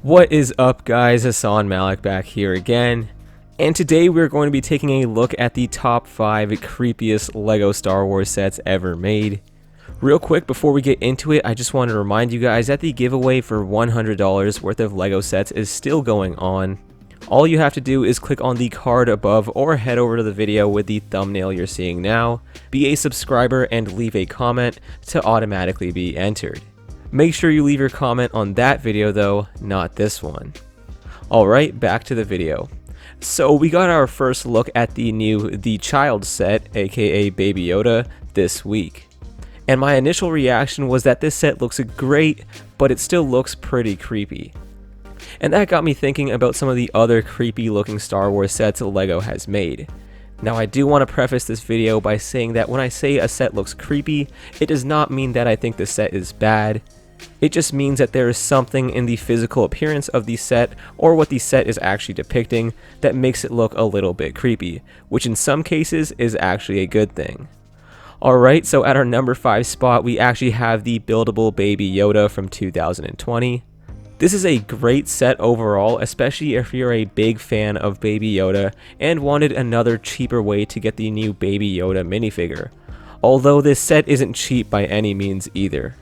What is up, guys? Hassan Malik back here again, and today we're going to be taking a look at the top 5 creepiest LEGO Star Wars sets ever made. Real quick before we get into it, I just want to remind you guys that the giveaway for $100 worth of LEGO sets is still going on. All you have to do is click on the card above or head over to the video with the thumbnail you're seeing now, be a subscriber, and leave a comment to automatically be entered. Make sure you leave your comment on that video though, not this one. Alright, back to the video. So we got our first look at the new The Child set, aka Baby Yoda, this week. And my initial reaction was that this set looks great, but it still looks pretty creepy. And that got me thinking about some of the other creepy looking Star Wars sets LEGO has made. Now I do want to preface this video by saying that when I say a set looks creepy, it does not mean that I think the set is bad. It just means that there is something in the physical appearance of the set, or what the set is actually depicting, that makes it look a little bit creepy, which in some cases is actually a good thing. Alright, so at our number 5 spot we actually have the buildable Baby Yoda from 2020. This is a great set overall, especially if you're a big fan of Baby Yoda and wanted another cheaper way to get the new Baby Yoda minifigure. Although this set isn't cheap by any means either.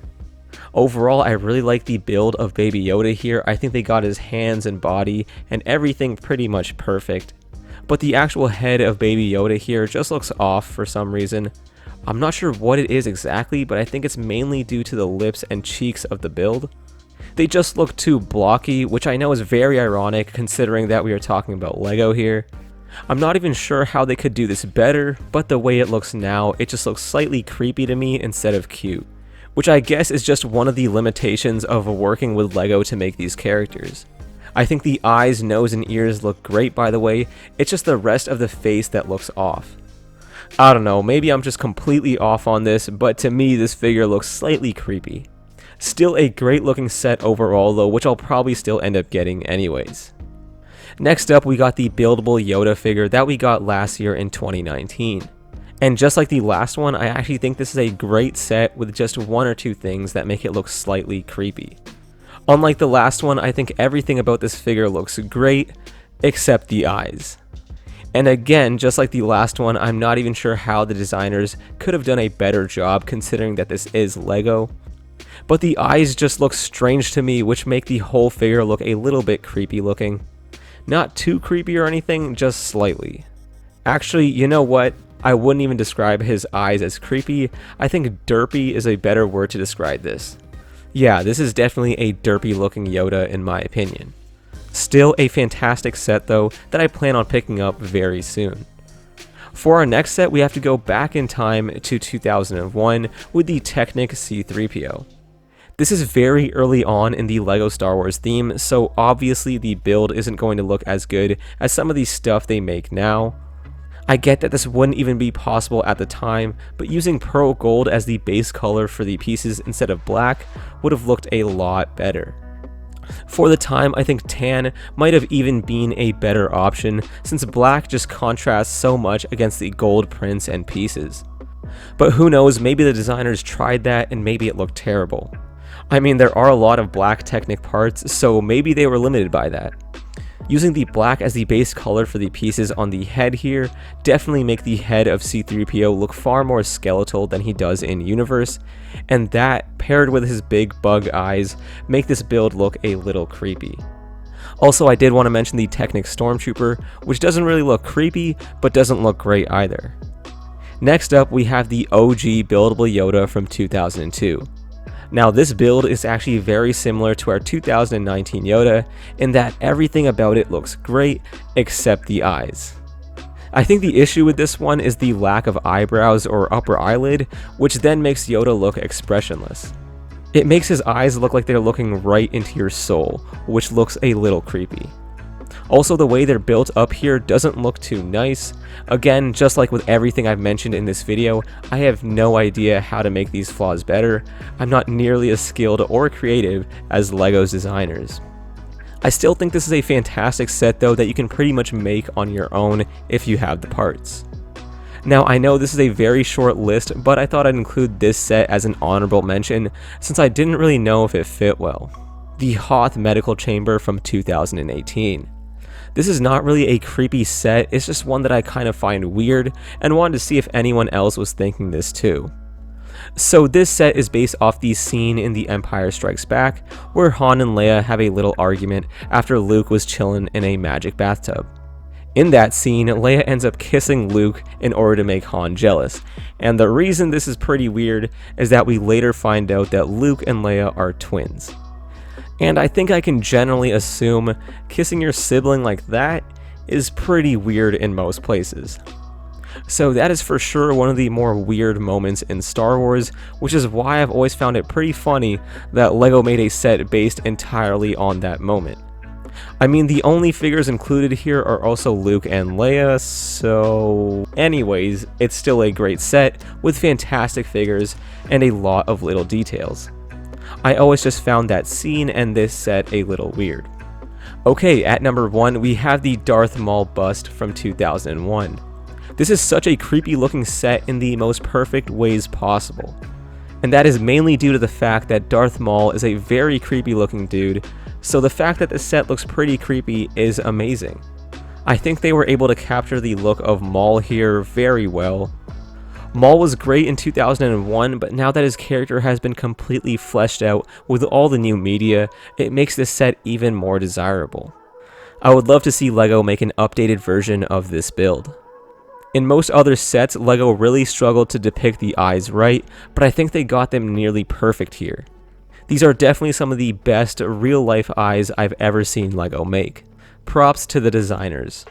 Overall, I really like the build of Baby Yoda here. I think they got his hands and body and everything pretty much perfect. But the actual head of Baby Yoda here just looks off for some reason. I'm not sure what it is exactly, but I think it's mainly due to the lips and cheeks of the build. They just look too blocky, which I know is very ironic considering that we are talking about LEGO here. I'm not even sure how they could do this better, but the way it looks now, it just looks slightly creepy to me instead of cute. Which I guess is just one of the limitations of working with LEGO to make these characters. I think the eyes, nose, and ears look great by the way, it's just the rest of the face that looks off. I don't know, maybe I'm just completely off on this, but to me this figure looks slightly creepy. Still a great looking set overall though, which I'll probably still end up getting anyways. Next up we got the buildable Yoda figure that we got last year in 2019. And just like the last one, I actually think this is a great set with just one or two things that make it look slightly creepy. Unlike the last one, I think everything about this figure looks great, except the eyes. And again, just like the last one, I'm not even sure how the designers could have done a better job considering that this is LEGO. But the eyes just look strange to me, which make the whole figure look a little bit creepy looking. Not too creepy or anything, just slightly. Actually, you know what? I wouldn't even describe his eyes as creepy. I think derpy is a better word to describe this. Yeah, this is definitely a derpy looking Yoda in my opinion. Still a fantastic set though that I plan on picking up very soon. For our next set, we have to go back in time to 2001 with the Technic C-3PO. This is very early on in the LEGO Star Wars theme, so obviously the build isn't going to look as good as some of the stuff they make now. I get that this wouldn't even be possible at the time, but using pearl gold as the base color for the pieces instead of black would have looked a lot better. For the time, I think tan might have even been a better option since black just contrasts so much against the gold prints and pieces. But who knows, maybe the designers tried that and maybe it looked terrible. I mean, there are a lot of black Technic parts, so maybe they were limited by that. Using the black as the base color for the pieces on the head here definitely make the head of C-3PO look far more skeletal than he does in universe, and that, paired with his big bug eyes, make this build look a little creepy. Also, I did want to mention the Technic Stormtrooper, which doesn't really look creepy, but doesn't look great either. Next up, we have the OG buildable Yoda from 2002. Now this build is actually very similar to our 2019 Yoda in that everything about it looks great except the eyes. I think the issue with this one is the lack of eyebrows or upper eyelid, which then makes Yoda look expressionless. It makes his eyes look like they're looking right into your soul, which looks a little creepy. Also, the way they're built up here doesn't look too nice. Again, just like with everything I've mentioned in this video, I have no idea how to make these flaws better. I'm not nearly as skilled or creative as LEGO's designers. I still think this is a fantastic set though that you can pretty much make on your own if you have the parts. Now I know this is a very short list, but I thought I'd include this set as an honorable mention since I didn't really know if it fit well. the Hoth Medical Chamber from 2018. This is not really a creepy set, it's just one that I kind of find weird and wanted to see if anyone else was thinking this too. So this set is based off the scene in The Empire Strikes Back where Han and Leia have a little argument after Luke was chilling in a magic bathtub. In that scene, Leia ends up kissing Luke in order to make Han jealous, and the reason this is pretty weird is that we later find out that Luke and Leia are twins. And I think I can generally assume kissing your sibling like that is pretty weird in most places. So that is for sure one of the more weird moments in Star Wars, which is why I've always found it pretty funny that LEGO made a set based entirely on that moment. I mean, the only figures included here are also Luke and Leia, so anyways, it's still a great set with fantastic figures and a lot of little details. I always just found that scene and this set a little weird. Okay, at number 1 we have the Darth Maul bust from 2001. This is such a creepy looking set in the most perfect ways possible. And that is mainly due to the fact that Darth Maul is a very creepy looking dude, so the fact that the set looks pretty creepy is amazing. I think they were able to capture the look of Maul here very well. Maul was great in 2001, but now that his character has been completely fleshed out with all the new media, it makes this set even more desirable. I would love to see LEGO make an updated version of this build. In most other sets, LEGO really struggled to depict the eyes right, but I think they got them nearly perfect here. These are definitely some of the best real-life eyes I've ever seen LEGO make. Props to the designers.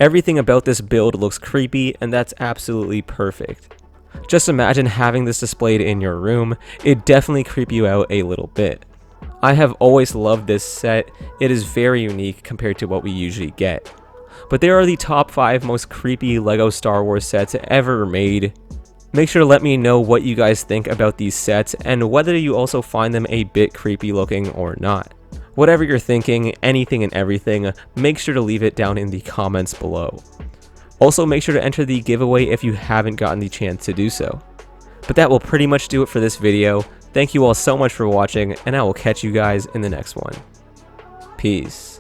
Everything about this build looks creepy, and that's absolutely perfect. Just imagine having this displayed in your room, it'd definitely creep you out a little bit. I have always loved this set, it is very unique compared to what we usually get. But there are the top 5 most creepy LEGO Star Wars sets ever made. Make sure to let me know what you guys think about these sets and whether you also find them a bit creepy looking or not. Whatever you're thinking, anything and everything, make sure to leave it down in the comments below. Also make sure to enter the giveaway if you haven't gotten the chance to do so. But that will pretty much do it for this video. Thank you all so much for watching, and I will catch you guys in the next one. Peace.